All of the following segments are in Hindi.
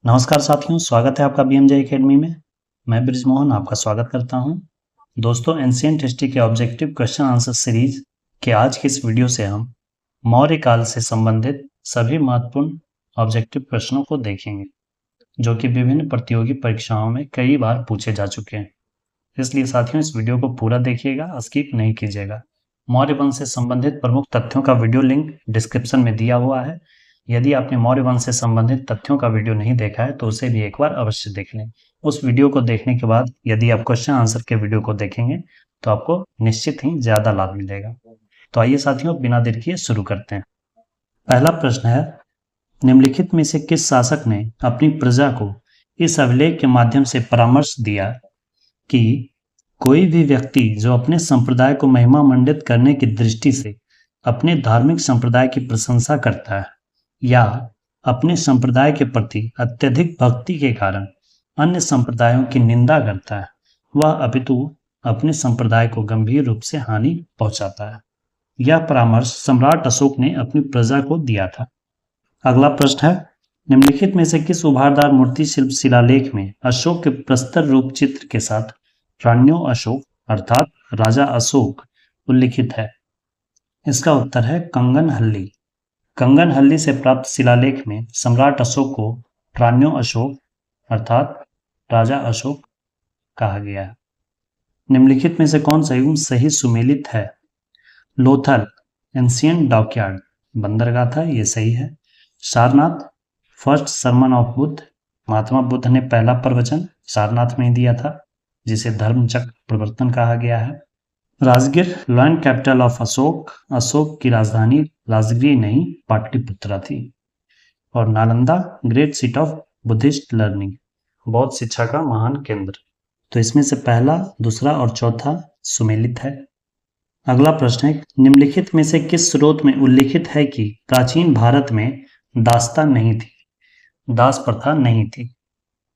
नमस्कार साथियों, स्वागत है आपका बीएमजे एकेडमी में। मैं ब्रिजमोहन आपका स्वागत करता हूं। दोस्तों, एंशिएंट हिस्ट्री के ऑब्जेक्टिव क्वेश्चन आंसर सीरीज के आज के इस वीडियो से हम मौर्य काल से संबंधित सभी महत्वपूर्ण ऑब्जेक्टिव प्रश्नों को देखेंगे, जो कि विभिन्न प्रतियोगी परीक्षाओं में कई बार पूछे जा चुके हैं। इसलिए साथियों, इस वीडियो को पूरा देखिएगा, स्किप नहीं कीजिएगा। मौर्य वंश से संबंधित प्रमुख तथ्यों का वीडियो लिंक डिस्क्रिप्शन में दिया हुआ है। यदि आपने मौर्य वंश से संबंधित तथ्यों का वीडियो नहीं देखा है तो उसे भी एक बार अवश्य देख लें। उस वीडियो को देखने के बाद यदि आप क्वेश्चन आंसर के वीडियो को देखेंगे तो आपको निश्चित ही ज़्यादा लाभ मिलेगा। तो आइए साथियों, बिना देर किए शुरू करते हैं। पहला प्रश्न है, निम्नलिखित में से किस शासक ने अपनी प्रजा को इस अभिलेख के माध्यम से परामर्श दिया कि कोई भी व्यक्ति जो अपने संप्रदाय को महिमा मंडित करने की दृष्टि से अपने धार्मिक संप्रदाय की प्रशंसा करता है या अपने संप्रदाय के प्रति अत्यधिक भक्ति के कारण अन्य संप्रदायों की निंदा करता है, वह अपितु अपने संप्रदाय को गंभीर रूप से हानि पहुंचाता है। यह परामर्श सम्राट अशोक ने अपनी प्रजा को दिया था। अगला प्रश्न है, निम्नलिखित में से किस उभारदार मूर्ति शिल्प शिलालेख में अशोक के प्रस्तर रूप चित्र के साथ राण्यो अशोक अर्थात राजा अशोक उल्लिखित है? इसका उत्तर है कंगनहल्ली। कंगनहल्ली से प्राप्त शिलालेख में सम्राट अशोक को राण्यो अशोक अर्थात राजा अशोक कहा गया है। निम्नलिखित में से कौन सा युग सही सुमेलित है? लोथल, एंशिएंट डॉकयार्ड, बंदरगाह था, ये सही है। Sarnath, first sermon of Buddha, Mahatma Buddha ने पहला प्रवचन सारनाथ में दिया था, जिसे धर्मचक्र प्रवर्तन कहा गया है। Rajgir, land capital of Ashok, Ashok की राजधानी राजगीर नहीं पाटलिपुत्रा थी। और Nalanda, great seat of Buddhist learning, बौद्ध शिक्षा का महान केंद्र। तो इसमें से पहला, दूसरा और चौथा सुमेलित है। अगला प्रश्न है, निम्नलिखित में से किस स्रोत में उल्लिखित है कि प्राचीन भारत में दास्ता नहीं थी, दास प्रथा नहीं थी?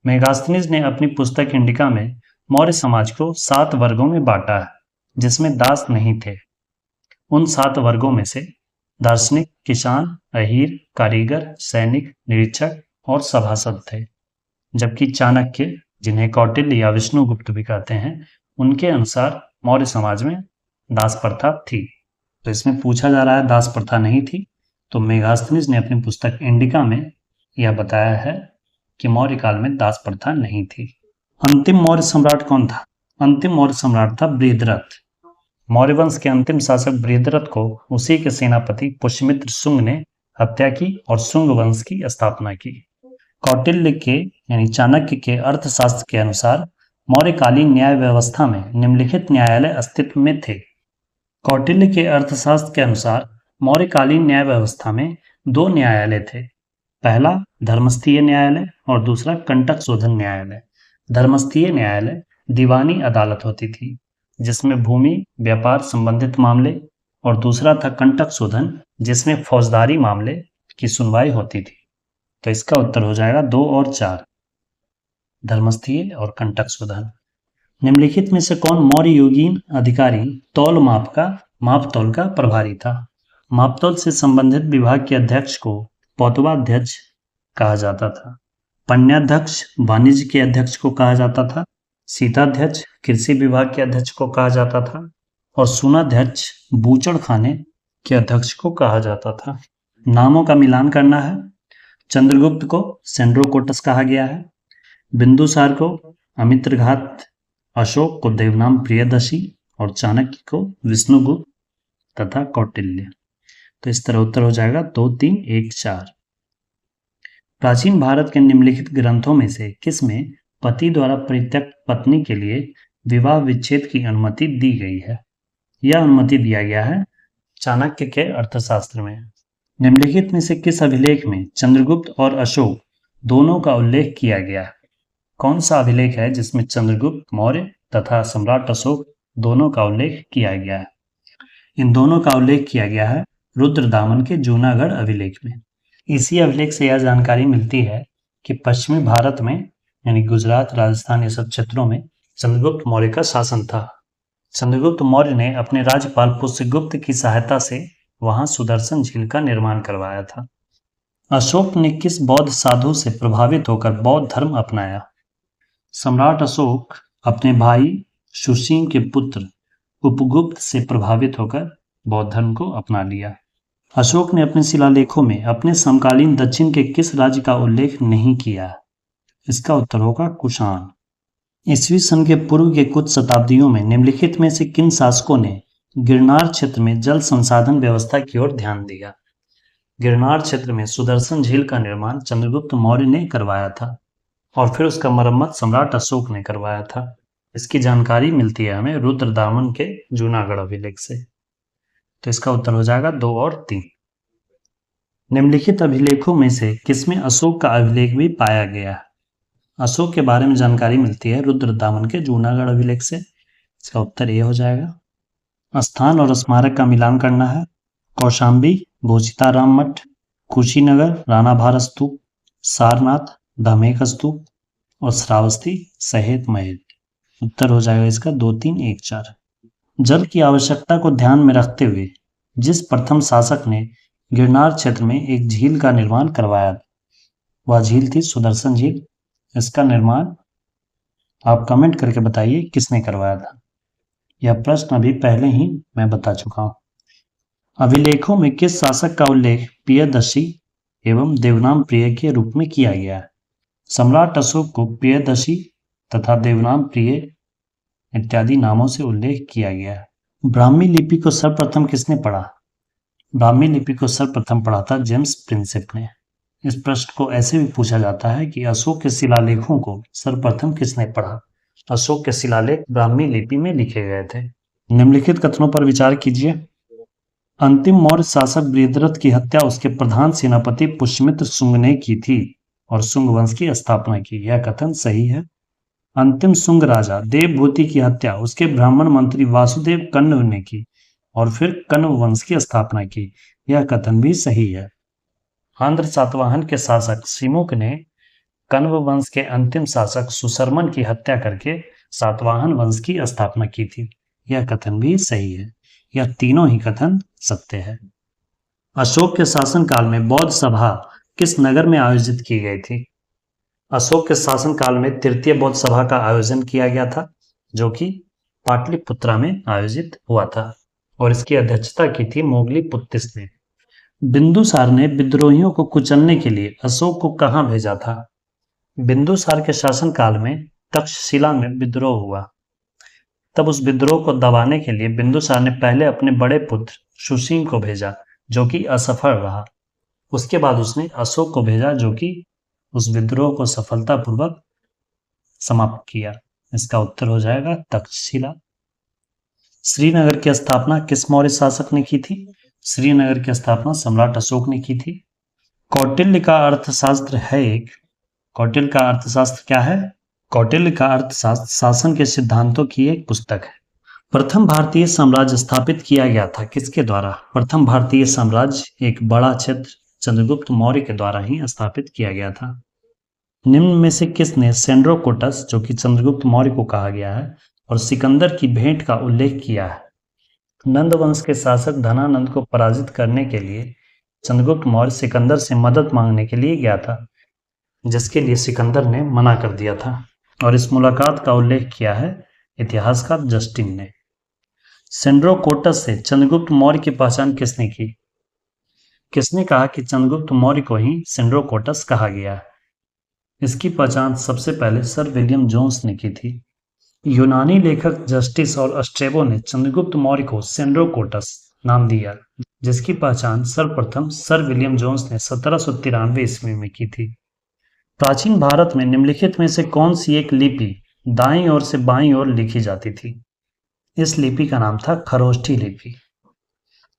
मेगास्थनीज ने अपनी पुस्तक इंडिका में मौर्य समाज को 7 वर्गों में बांटा है, जिसमें दास नहीं थे। उन 7 वर्गों में से दार्शनिक, किसान, अहीर, कारीगर, सैनिक, निरीक्षक और सभासद थे। जबकि चाणक्य, जिन्हें कौटिल्य या विष्णुगुप्त भी कहते हैं, उनके अनुसार मौर्य समाज में दास प्रथा थी। तो इसमें पूछा जा रहा है दास प्रथा नहीं थी, तो मेगास्थनीज ने अपनी पुस्तक इंडिका में यह बताया है कि मौर्य काल में दास प्रथा नहीं थी। अंतिम मौर्य सम्राट कौन था? अंतिम मौर्य सम्राट था बृहद्रथ। मौर्य वंश के अंतिम शासक बृहद्रथ को उसी के सेनापति पुष्यमित्र शुंग ने हत्या की और शुंग वंश की स्थापना की। कौटिल्य के यानी चाणक्य के अर्थशास्त्र के अनुसार मौर्यकालीन न्याय व्यवस्था में निम्नलिखित न्यायालय अस्तित्व में थे। कौटिल्य के अर्थशास्त्र के अनुसार मौर्यकालीन न्याय व्यवस्था में 2 न्यायालय थे। पहला धर्मस्थीय न्यायालय और दूसरा कंटक शोधन न्यायालय। धर्मस्थीय न्यायालय दीवानी अदालत होती थी, जिसमें भूमि व्यापार संबंधित मामले, और दूसरा था कंटक शोधन, जिसमें फौजदारी मामले की सुनवाई होती थी। तो इसका उत्तर हो जाएगा 2 और 4, धर्मस्थीय और कंटक शोधन। निम्नलिखित में से कौन मौर्य युगीन अधिकारी माप तौल का प्रभारी था? मापतौल से संबंधित विभाग के अध्यक्ष को पौतवाध्यक्ष कहा जाता था। पन्याध्यक्ष वाणिज्य के अध्यक्ष को कहा जाता था। सीताध्यक्ष कृषि विभाग के अध्यक्ष को कहा जाता था और सुनाध्यक्ष बूचड़ खाने के अध्यक्ष को कहा जाता था। नामों का मिलान करना है। चंद्रगुप्त को सेंड्रोकोटस कहा गया है, बिंदुसार को अमित्रघात, अशोक को देवनाम प्रियदर्शी और चाणक्य को विष्णुगुप्त तथा कौटिल्य। तो इस तरह उत्तर हो जाएगा 2, 3, 1, 4। प्राचीन भारत के निम्नलिखित ग्रंथों में से किसमें पति द्वारा परित्यक्त पत्नी के लिए विवाह विच्छेद की अनुमति दी गई है? यह अनुमति दिया गया है चाणक्य के अर्थशास्त्र में। निम्नलिखित में से किस अभिलेख में चंद्रगुप्त और अशोक दोनों का उल्लेख किया गया है? कौन सा अभिलेख है जिसमें चंद्रगुप्त मौर्य तथा सम्राट अशोक दोनों का उल्लेख किया गया है? इन दोनों का उल्लेख किया गया है रुद्रदामन के जूनागढ़ अभिलेख में। इसी अभिलेख से यह जानकारी मिलती है कि पश्चिमी भारत में यानी गुजरात, राजस्थान, ये सब क्षेत्रों में चंद्रगुप्त मौर्य का शासन था। चंद्रगुप्त मौर्य ने अपने राज्यपाल पुष्यगुप्त की सहायता से वहां सुदर्शन झील का निर्माण करवाया था। अशोक ने किस बौद्ध साधु से प्रभावित होकर बौद्ध धर्म अपनाया? सम्राट अशोक अपने भाई सुसीम के पुत्र उपगुप्त से प्रभावित होकर बौद्ध धर्म को अपना लिया। अशोक ने अपने शिलालेखों में अपने समकालीन दक्षिण के किस राज्य का उल्लेख नहीं किया? इसका उत्तर होगा कुषाण। ईस्वी सन के पूर्व के कुछ शताब्दियों में निम्नलिखित में से किन शासकों ने गिरनार क्षेत्र में जल संसाधन व्यवस्था की ओर ध्यान दिया? गिरनार क्षेत्र में सुदर्शन झील का निर्माण चंद्रगुप्त मौर्य ने करवाया था और फिर उसका मरम्मत सम्राट अशोक ने करवाया था। इसकी जानकारी मिलती है हमें रुद्रदामन के जूनागढ़ अभिलेख से। तो इसका उत्तर हो जाएगा 2 और 3। निम्नलिखित अभिलेखों में से किसमें अशोक का अभिलेख भी पाया गया? अशोक के बारे में जानकारी मिलती है रुद्रदामन के जूनागढ़ अभिलेख से। इसका उत्तर ये हो जाएगा। स्थान और स्मारक का मिलान करना है। कौशाम्बी, भोजिताराम मठ, कुशीनगर, राणाभार स्तूप, सारनाथ, धामेक स्तूप और श्रावस्ती सहित महल। उत्तर हो जाएगा इसका 2, 3, 1, 4। जल की आवश्यकता को ध्यान में रखते हुए जिस प्रथम शासक ने गिरनार क्षेत्र में एक झील का निर्माण करवाया वह झील थी सुदर्शन झील। इसका निर्माण आप कमेंट करके बताइए किसने करवाया था। यह प्रश्न अभी पहले ही मैं बता चुका हूं। अभिलेखों में किस शासक का उल्लेख प्रियदर्शी एवं देवनाम प्रिय के रूप में किया गया है? सम्राट अशोक को प्रियदर्शी तथा देवनाम प्रिय इत्यादि नामों से उल्लेख किया गया है। ब्राह्मी लिपि को सर्वप्रथम किसने पढ़ा? ब्राह्मी लिपि को सर्वप्रथम पढ़ा था जेम्स प्रिंसेप ने। इस प्रश्न को ऐसे भी पूछा जाता है कि अशोक के शिलालेखों को सर्वप्रथम किसने पढ़ा? अशोक के शिलालेख ब्राह्मी लिपि में लिखे गए थे। निम्नलिखित कथनों पर विचार कीजिए। अंतिम मौर्य शासक बृहद्रथ की हत्या उसके प्रधान सेनापति पुष्यमित्र शुंग ने की थी और शुंग वंश की स्थापना की। यह कथन सही है। अंतिम शुंग राजा देवभूति की हत्या उसके ब्राह्मण मंत्री वासुदेव कण्व ने की और फिर कण्व वंश की स्थापना की। यह कथन भी सही है। आंध्र सातवाहन के शासक सिमुक ने कण्व वंश के अंतिम शासक सुशर्मन की हत्या करके सातवाहन वंश की स्थापना की थी। यह कथन भी सही है। यह तीनों ही कथन सत्य है। अशोक के शासनकाल में बौद्ध सभा किस नगर में आयोजित की गई थी? अशोक के शासनकाल में तृतीय बौद्ध सभा का आयोजन किया गया था जो कि पाटलिपुत्रा में आयोजित हुआ था और इसकी अध्यक्षता की थी मोगलीपुत्तिस ने। बिंदुसार ने विद्रोहियों को कुचलने के लिए अशोक को कहां भेजा था? बिंदुसार के शासनकाल में तक्षशिला में विद्रोह हुआ। तब उस विद्रोह को दबाने के लिए बिंदुसार ने पहले अपने बड़े पुत्र सुसीम को भेजा जो कि असफल रहा। उसके बाद उसने अशोक को भेजा जो कि उस विद्रोह को सफलतापूर्वक समाप्त किया। इसका उत्तर हो जाएगा तक्षशिला। श्रीनगर की स्थापना किस मौर्य शासक ने की थी? श्रीनगर की स्थापना सम्राट अशोक ने की थी। कौटिल्य का अर्थशास्त्र है एक। कौटिल्य का अर्थशास्त्र क्या है? कौटिल्य का अर्थशास्त्र शासन के सिद्धांतों की एक पुस्तक है। प्रथम भारतीय साम्राज्य स्थापित किया गया था किसके द्वारा? प्रथम भारतीय साम्राज्य एक बड़ा क्षेत्र चंद्रगुप्त मौर्य के द्वारा ही स्थापित किया गया था। निम्न में से किसने सेंड्रोकोटस जो कि चंद्रगुप्त मौर्य को कहा गया है और सिकंदर की भेंट का उल्लेख किया है? नंद वंश के शासक धनानंद को पराजित करने के लिए चंद्रगुप्त मौर्य सिकंदर से मदद मांगने के लिए गया था जिसके लिए सिकंदर ने मना कर दिया था और इस मुलाकात का उल्लेख किया है इतिहासकार जस्टिन ने। सेंड्रोकोटस से चंद्रगुप्त मौर्य की पहचान किसने की? किसने कहा कि चंद्रगुप्त मौर्य को ही सेंड्रोकोटस कहा गया? इसकी पहचान सबसे पहले सर विलियम जोन्स ने की थी। यूनानी लेखक जस्टिस और स्ट्रेबो ने चंद्रगुप्त मौर्य को सेंड्रोकोटस नाम दिया जिसकी पहचान सर्वप्रथम सर विलियम जोन्स ने 1793 ईस्वी में की थी। प्राचीन भारत में निम्नलिखित में से कौन सी एक लिपि दाईं ओर से बाईं ओर लिखी जाती थी? इस लिपि का नाम था खरोष्ठी लिपि।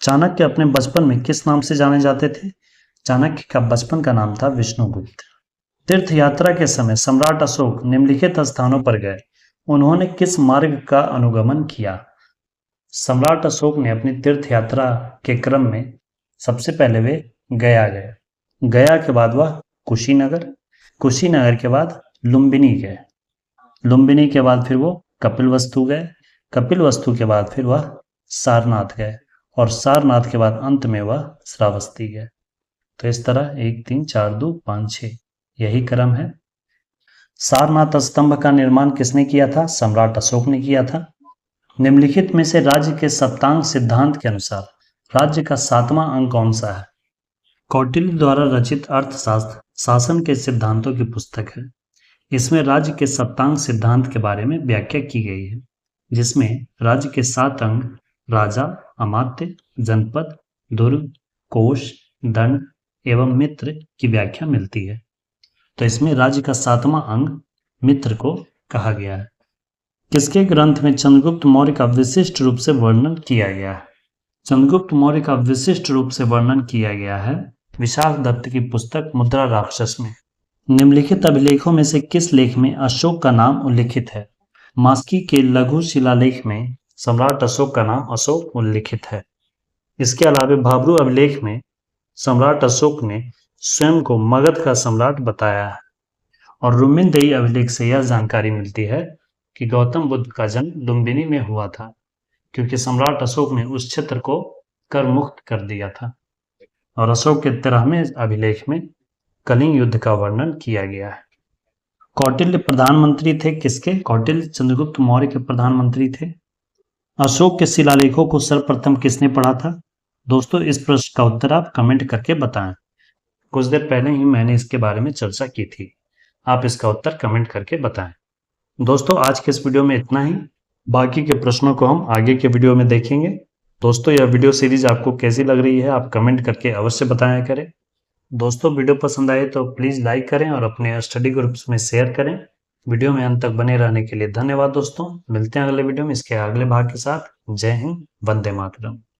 चाणक्य अपने बचपन में किस नाम से जाने जाते थे? चाणक्य का बचपन का नाम था विष्णुगुप्त। तीर्थ यात्रा के समय सम्राट अशोक निम्नलिखित स्थानों पर गए। उन्होंने किस मार्ग का अनुगमन किया? सम्राट अशोक ने अपनी तीर्थ यात्रा के क्रम में सबसे पहले वे गया गए। गया के बाद वह कुशीनगर, कुशीनगर के बाद लुम्बिनी गए, लुम्बिनी के बाद फिर वो कपिलवस्तु गए, कपिलवस्तु के बाद फिर वह सारनाथ गए और सारनाथ के बाद अंत में वह श्रावस्ती गए। तो इस तरह 1 3 4 2 5 6 यही क्रम है। सारनाथ स्तंभ का निर्माण किसने किया था? सम्राट अशोक ने किया था। निम्नलिखित में से राज्य के सप्तांग सिद्धांत के अनुसार राज्य का 7वां अंग कौन सा है? कौटिल्य द्वारा रचित अर्थशास्त्र शासन के सिद्धांतों की पुस्तक है। इसमें राज्य के सप्तांग सिद्धांत के बारे में व्याख्या की गई है, जिसमें राज्य के 7 अंग राजा, अमात्य, जनपद, दुर्ग, कोष, दंड एवं मित्र की व्याख्या मिलती है। तो इसमें राज्य का 7वां अंग मित्र को कहा गया है। किसके ग्रंथ में चंद्रगुप्त मौर्य का विशिष्ट रूप से वर्णन किया गया है? चंद्रगुप्त मौर्य का विशिष्ट रूप से वर्णन किया गया है विशाख दत्त की पुस्तक मुद्रा राक्षस में। निम्नलिखित अभिलेखों में से किस लेख में अशोक का नाम उल्लिखित है? मास्की के लघु शिलालेख में सम्राट अशोक का नाम अशोक उल्लिखित है। इसके अलावा भाब्रू अभिलेख में सम्राट अशोक ने स्वयं को मगध का सम्राट बताया है। और रुमिनदेही अभिलेख से यह जानकारी मिलती है कि गौतम बुद्ध का जन्म लुम्बिनी में हुआ था, क्योंकि सम्राट अशोक ने उस क्षेत्र को कर मुक्त कर दिया था। और अशोक के 13वें अभिलेख में कलिंग युद्ध का वर्णन किया गया है। कौटिल्य प्रधानमंत्री थे किसके? कौटिल्य चंद्रगुप्त मौर्य के प्रधानमंत्री थे। अशोक के शिलालेखों को सर्वप्रथम किसने पढ़ा था? दोस्तों, इस प्रश्न का उत्तर आप कमेंट करके बताएं। कुछ देर पहले ही मैंने इसके बारे में चर्चा की थी। आप इसका उत्तर कमेंट करके बताएं। दोस्तों, आज के इस वीडियो में इतना ही। बाकी के प्रश्नों को हम आगे के वीडियो में देखेंगे। दोस्तों, यह वीडियो सीरीज आपको कैसी लग रही है आप कमेंट करके अवश्य बताया करें। दोस्तों, वीडियो पसंद आए तो प्लीज़ लाइक करें और अपने स्टडी ग्रुप्स में शेयर करें। वीडियो में अंत तक बने रहने के लिए धन्यवाद दोस्तों। मिलते हैं अगले वीडियो में इसके अगले भाग के साथ। जय हिंद, वंदे मातरम।